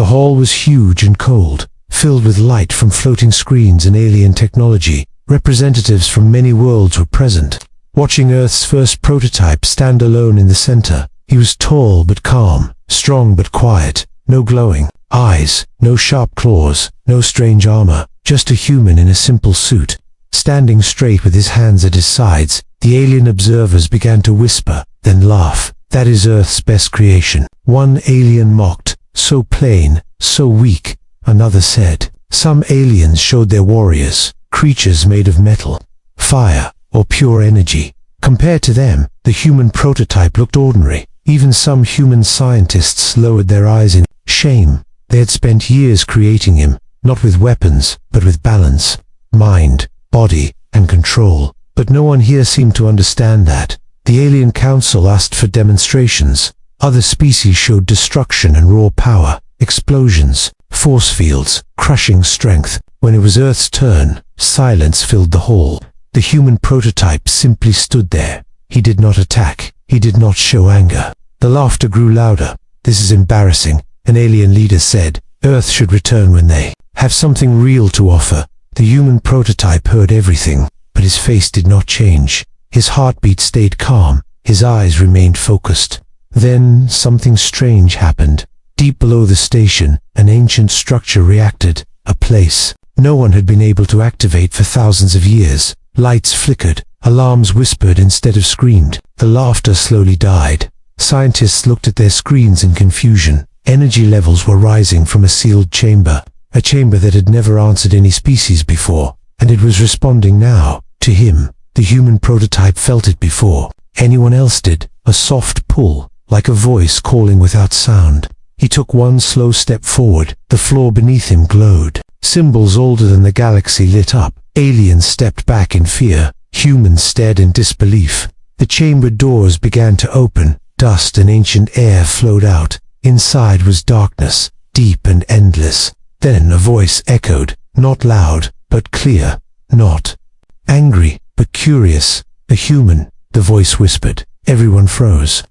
The hall was huge and cold, filled with light from floating screens and alien technology. Representatives from many worlds were present, watching Earth's first prototype stand alone in the center. He was tall but calm, strong but quiet, no glowing eyes, no sharp claws, no strange armor, just a human in a simple suit. Standing straight with his hands at his sides, the alien observers began to whisper, then laugh. "That is Earth's best creation." One alien mocked, "So plain, so weak." Another said, "Some aliens showed their warriors, creatures made of metal, fire, or pure energy." Compared to them, the human prototype looked ordinary. Even some human scientists lowered their eyes in shame. They had spent years creating him, not with weapons, but with balance, mind, body, and control. But no one here seemed to understand that. The Alien Council asked for demonstrations. Other species showed destruction and raw power, explosions, force fields, crushing strength. When it was Earth's turn, silence filled the hall. The human prototype simply stood there. He did not attack. He did not show anger. The laughter grew louder. "This is embarrassing," an alien leader said. "Earth should return when they have something real to offer." The human prototype heard everything, but his face did not change. His heartbeat stayed calm. His eyes remained focused. Then something strange happened. Deep below the station, an ancient structure reacted. A place no one had been able to activate for thousands of years. Lights flickered. Alarms whispered instead of screamed. The laughter slowly died. Scientists looked at their screens in confusion. Energy levels were rising from a sealed chamber. A chamber that had never answered any species before. And it was responding now. To him. The human prototype felt it before anyone else did. A soft pull, like a voice calling without sound. He took one slow step forward. The floor beneath him glowed. Symbols older than the galaxy lit up. Aliens stepped back in fear. Humans stared in disbelief. The chamber doors began to open. Dust and ancient air flowed out. Inside was darkness, deep and endless. Then a voice echoed, not loud, but clear. Not angry, but curious. "A human," the voice whispered. Everyone froze.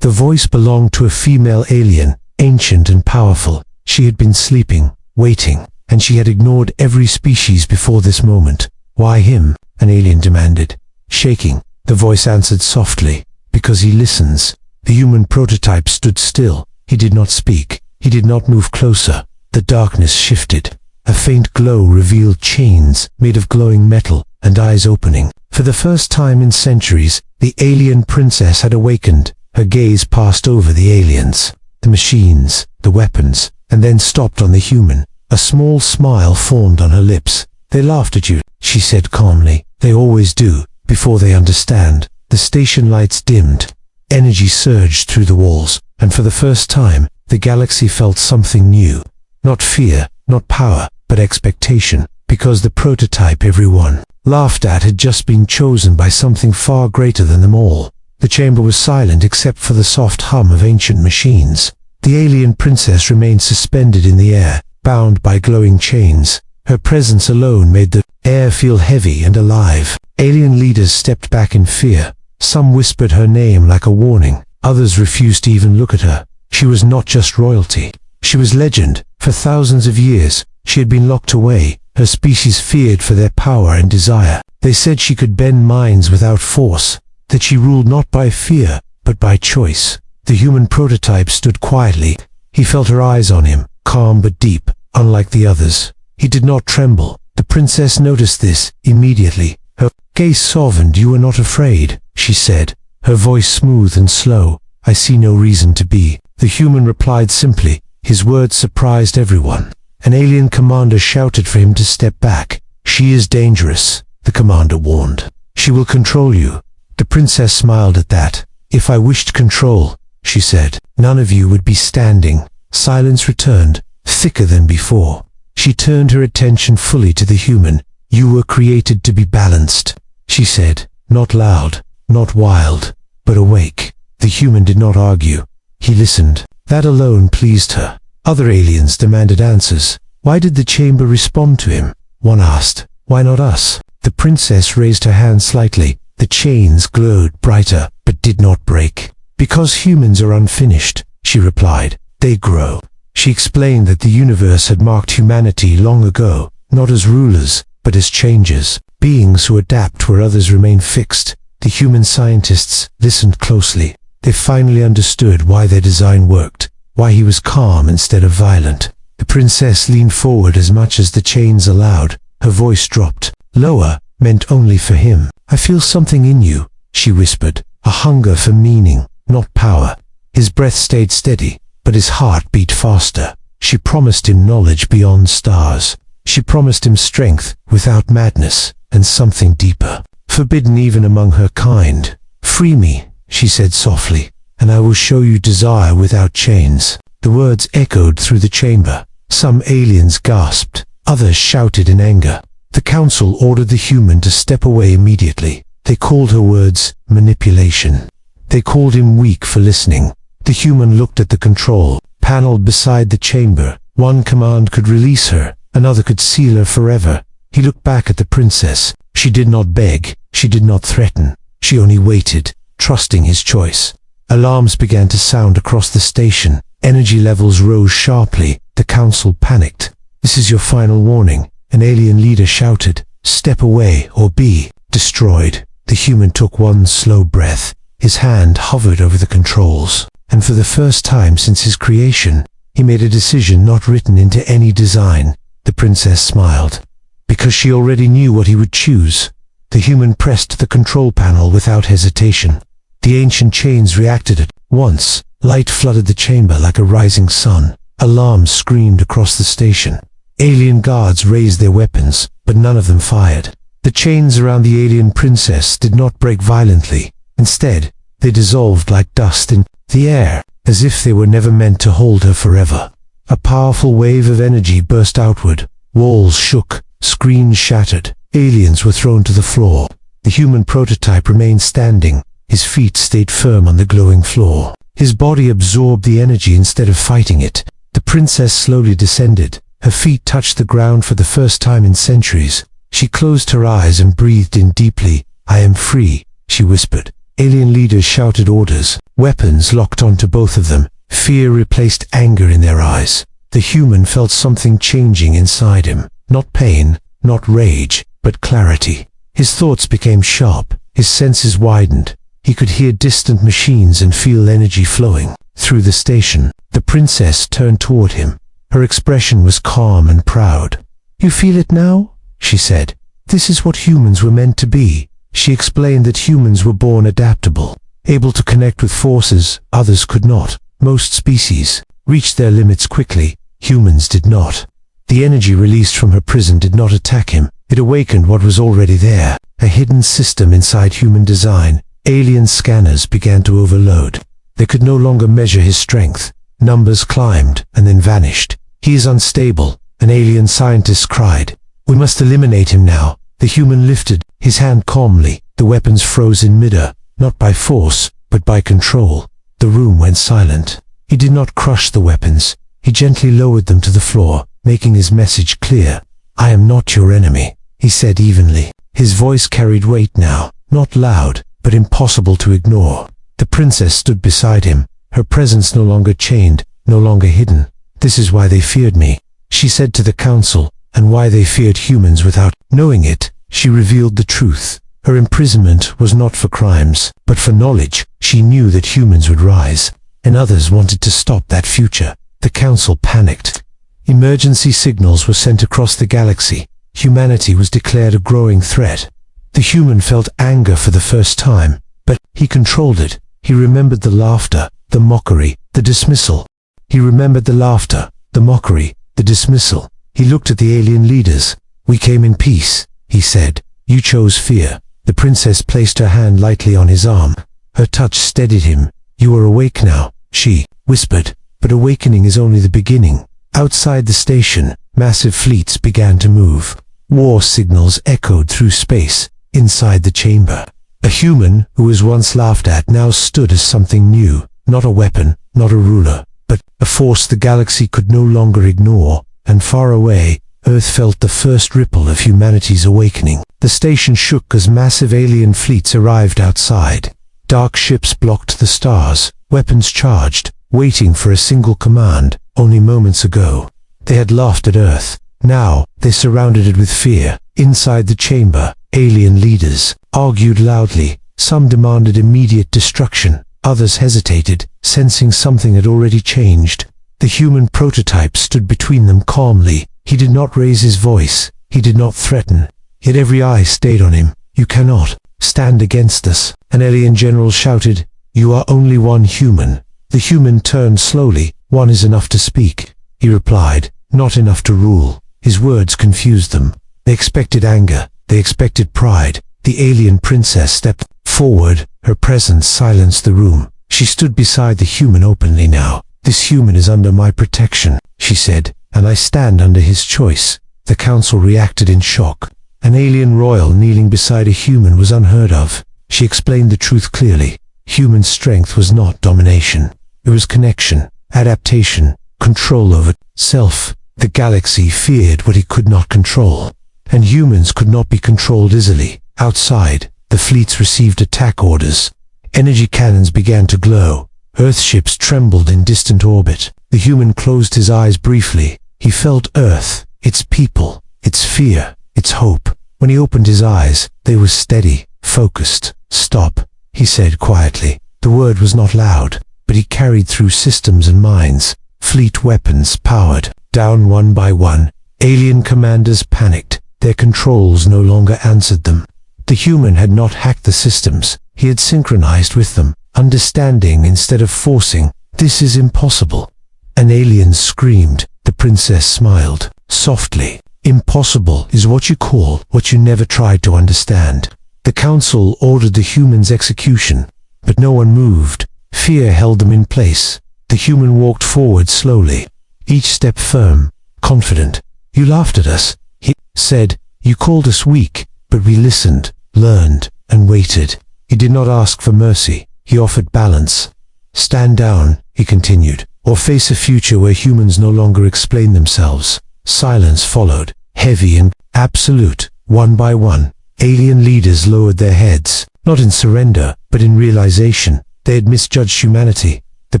The voice belonged to a female alien, ancient and powerful. She had been sleeping, waiting, and she had ignored every species before this moment. "Why him?" an alien demanded. Shaking, the voice answered softly, "Because he listens." The human prototype stood still. He did not speak. He did not move closer. The darkness shifted. A faint glow revealed chains made of glowing metal and eyes opening. For the first time in centuries, the alien princess had awakened. Her gaze passed over the aliens, the machines, the weapons, and then stopped on the human. A small smile formed on her lips. "They laughed at you," she said calmly. "They always do, before they understand." The station lights dimmed. Energy surged through the walls, and for the first time, the galaxy felt something new. Not fear, not power, but expectation, because the prototype everyone laughed at had just been chosen by something far greater than them all. The chamber was silent except for the soft hum of ancient machines. The alien princess remained suspended in the air, bound by glowing chains. Her presence alone made the air feel heavy and alive. Alien leaders stepped back in fear. Some whispered her name like a warning. Others refused to even look at her. She was not just royalty. She was legend. For thousands of years, she had been locked away. Her species feared for their power and desire. They said she could bend minds without force, that she ruled not by fear, but by choice. The human prototype stood quietly. He felt her eyes on him, calm but deep, unlike the others. He did not tremble. The princess noticed this immediately. Her gaze softened. "You are not afraid," she said, her voice smooth and slow. "I see no reason to be." The human replied simply. His words surprised everyone. An alien commander shouted for him to step back. "She is dangerous," the commander warned. "She will control you." The princess smiled at that. "If I wished control," she said, "none of you would be standing." Silence returned, thicker than before. She turned her attention fully to the human. "You were created to be balanced," she said, not loud, not wild, but awake. The human did not argue. He listened. That alone pleased her. Other aliens demanded answers. Why did the chamber respond to him? One asked. Why not us? The princess raised her hand slightly. The chains glowed brighter, but did not break. Because humans are unfinished, she replied. They grow. She explained that the universe had marked humanity long ago, not as rulers, but as changers, beings who adapt where others remain fixed. The human scientists listened closely. They finally understood why their design worked, why he was calm instead of violent. The princess leaned forward as much as the chains allowed. Her voice dropped. Lower, meant only for him. I feel something in you, she whispered. A hunger for meaning, not power. His breath stayed steady, but his heart beat faster. She promised him knowledge beyond stars. She promised him strength without madness, and something deeper, forbidden even among her kind. Free me, she said softly, and I will show you desire without chains. The words echoed through the chamber. Some aliens gasped, others shouted in anger. The council ordered the human to step away immediately. They called her words manipulation. They called him weak for listening. The human looked at the control panel beside the chamber. One command could release her, another could seal her forever. He looked back at the princess. She did not beg, she did not threaten. She only waited, trusting his choice. Alarms began to sound across the station. Energy levels rose sharply. The council panicked. This is your final warning, an alien leader shouted. Step away or be destroyed. The human took one slow breath. His hand hovered over the controls, and for the first time since his creation, he made a decision not written into any design. The princess smiled, because she already knew what he would choose. The human pressed the control panel without hesitation. The ancient chains reacted at once. Light flooded the chamber like a rising sun. Alarms screamed across the station. Alien guards raised their weapons, but none of them fired. The chains around the alien princess did not break violently. Instead, they dissolved like dust in the air, as if they were never meant to hold her forever. A powerful wave of energy burst outward. Walls shook, screens shattered. Aliens were thrown to the floor. The human prototype remained standing. His feet stayed firm on the glowing floor. His body absorbed the energy instead of fighting it. The princess slowly descended. Her feet touched the ground for the first time in centuries. She closed her eyes and breathed in deeply. I am free, she whispered. Alien leaders shouted orders. Weapons locked onto both of them. Fear replaced anger in their eyes. The human felt something changing inside him. Not pain, not rage, but clarity. His thoughts became sharp. His senses widened. He could hear distant machines and feel energy flowing through the station. The princess turned toward him. Her expression was calm and proud. You feel it now? She said. This is what humans were meant to be. She explained that humans were born adaptable, able to connect with forces others could not. Most species reached their limits quickly. Humans did not. The energy released from her prison did not attack him. It awakened what was already there, a hidden system inside human design. Alien scanners began to overload. They could no longer measure his strength. Numbers climbed and then vanished. He is unstable, an alien scientist cried. We must eliminate him now. The human lifted his hand calmly. The weapons froze in midair, not by force, but by control. The room went silent. He did not crush the weapons. He gently lowered them to the floor, making his message clear. I am not your enemy, he said evenly. His voice carried weight now, not loud, but impossible to ignore. The princess stood beside him, her presence no longer chained, no longer hidden. This is why they feared me, she said to the council, and why they feared humans without knowing it. She revealed the truth. Her imprisonment was not for crimes, but for knowledge. She knew that humans would rise, and others wanted to stop that future. The council panicked. Emergency signals were sent across the galaxy. Humanity was declared a growing threat. The human felt anger for the first time, but he controlled it. He remembered the laughter, the mockery, the dismissal. He remembered the laughter, the mockery, the dismissal. He looked at the alien leaders. We came in peace, he said. You chose fear. The princess placed her hand lightly on his arm. Her touch steadied him. You are awake now, she whispered. But awakening is only the beginning. Outside the station, massive fleets began to move. War signals echoed through space. Inside the chamber, a human who was once laughed at now stood as something new. Not a weapon, not a ruler, but a force the galaxy could no longer ignore. And far away, Earth felt the first ripple of humanity's awakening. The station shook as massive alien fleets arrived outside. Dark ships blocked the stars, weapons charged. waiting for a single command. Only moments ago, they had laughed at Earth. Now, they surrounded it with fear. Inside the chamber, alien leaders argued loudly. Some demanded immediate destruction. Others hesitated, sensing something had already changed. The human prototype stood between them calmly. He did not raise his voice. He did not threaten. Yet every eye stayed on him. "You cannot stand against us," an alien general shouted. "You are only one human." The human turned slowly. "One is enough to speak," he replied, "not enough to rule." His words confused them. They expected anger. They expected pride. The alien princess stepped forward. Her presence silenced the room. She stood beside the human openly now. "This human is under my protection," she said, "and I stand under his choice." The council reacted in shock. An alien royal kneeling beside a human was unheard of. She explained the truth clearly. Human strength was not domination. It was connection, adaptation, control over self. The galaxy feared what it could not control, and humans could not be controlled easily. Outside, the fleets received attack orders. Energy cannons began to glow. Earth ships trembled in distant orbit. The human closed his eyes briefly. He felt Earth, its people, its fear, its hope. When he opened his eyes, they were steady, focused. "Stop," he said quietly. The word was not loud, but he carried through systems and minds. Fleet weapons powered down one by one. Alien commanders panicked. Their controls no longer answered them. The human had not hacked the systems. He had synchronized with them, understanding instead of forcing. "This is impossible." An alien screamed. The princess smiled softly. "Impossible is what you call what you never tried to understand." The council ordered the human's execution, but no one moved. Fear held them in place. The human walked forward slowly, each step firm, confident. "You laughed at us," he said. "You called us weak, but we listened, learned, and waited." He did not ask for mercy. He offered balance. "Stand down," he continued, "or face a future where humans no longer explain themselves." Silence followed, heavy and absolute. One by one, alien leaders lowered their heads, not in surrender, but in realization. They had misjudged humanity. The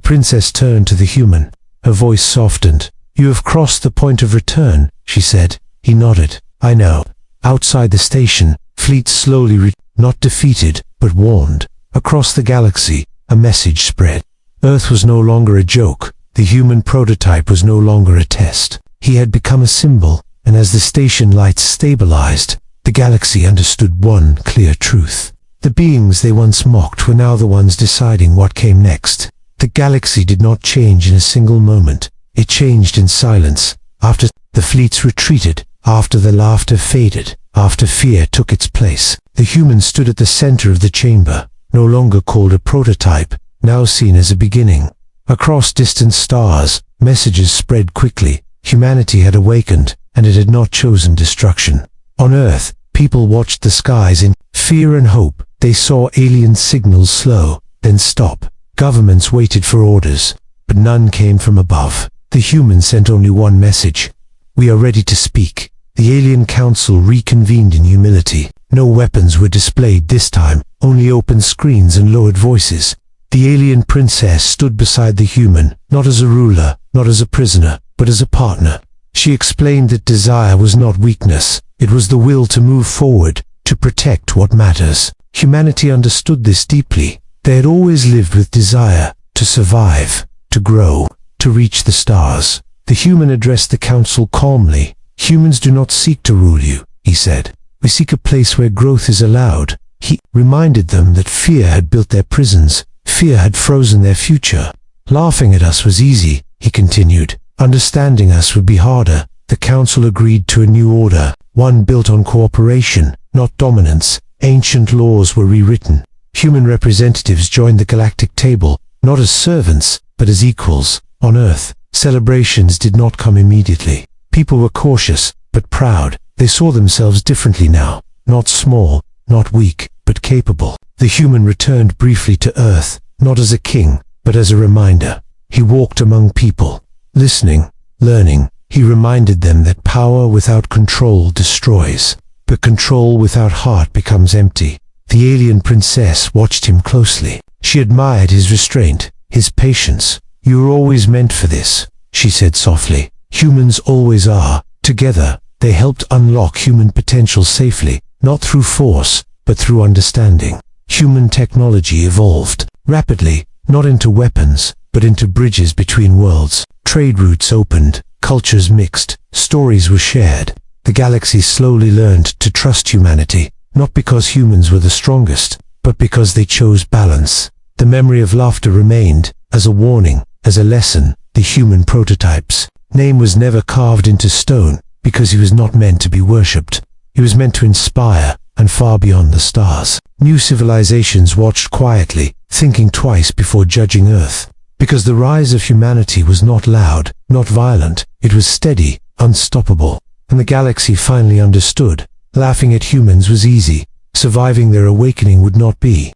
princess turned to the human. Her voice softened. "You have crossed the point of return," she said. He nodded. "I know." Outside the station, fleets slowly not defeated, but warned. Across the galaxy, a message spread. Earth was no longer a joke. The human prototype was no longer a test. He had become a symbol, and as the station lights stabilized, the galaxy understood one clear truth. The beings they once mocked were now the ones deciding what came next. The galaxy did not change in a single moment. It changed in silence. After the fleets retreated, after the laughter faded, after fear took its place, the human stood at the center of the chamber, no longer called a prototype, now seen as a beginning. Across distant stars, messages spread quickly. Humanity had awakened, and it had not chosen destruction. On Earth, people watched the skies in fear and hope. They saw alien signals slow, then stop. Governments waited for orders, but none came from above. The human sent only one message: "We are ready to speak." The alien council reconvened in humility. No weapons were displayed this time, only open screens and lowered voices. The alien princess stood beside the human, not as a ruler, not as a prisoner, but as a partner. She explained that desire was not weakness. It was the will to move forward, to protect what matters. Humanity understood this deeply. They had always lived with desire, to survive, to grow, to reach the stars. The human addressed the council calmly. "Humans do not seek to rule you," he said. "We seek a place where growth is allowed." He reminded them that fear had built their prisons. Fear had frozen their future. "Laughing at us was easy," he continued. "Understanding us would be harder." The council agreed to a new order, one built on cooperation, not dominance. Ancient laws were rewritten. Human representatives joined the galactic table, not as servants, but as equals. On Earth, celebrations did not come immediately. People were cautious, but proud. They saw themselves differently now. Not small, not weak, but capable. The human returned briefly to Earth, not as a king, but as a reminder. He walked among people, listening, learning. He reminded them that power without control destroys, but control without heart becomes empty. The alien princess watched him closely. She admired his restraint, his patience. "You were always meant for this," she said softly. "Humans always are." Together, they helped unlock human potential safely, not through force, but through understanding. Human technology evolved rapidly, not into weapons, but into bridges between worlds. Trade routes opened, cultures mixed, stories were shared. The galaxy slowly learned to trust humanity, not because humans were the strongest, but because they chose balance. The memory of laughter remained, as a warning, as a lesson. The human prototype's name was never carved into stone, because he was not meant to be worshipped. He was meant to inspire, and far beyond the stars. New civilizations watched quietly, thinking twice before judging Earth. Because the rise of humanity was not loud, not violent, it was steady, unstoppable. And the galaxy finally understood. Laughing at humans was easy. Surviving their awakening would not be.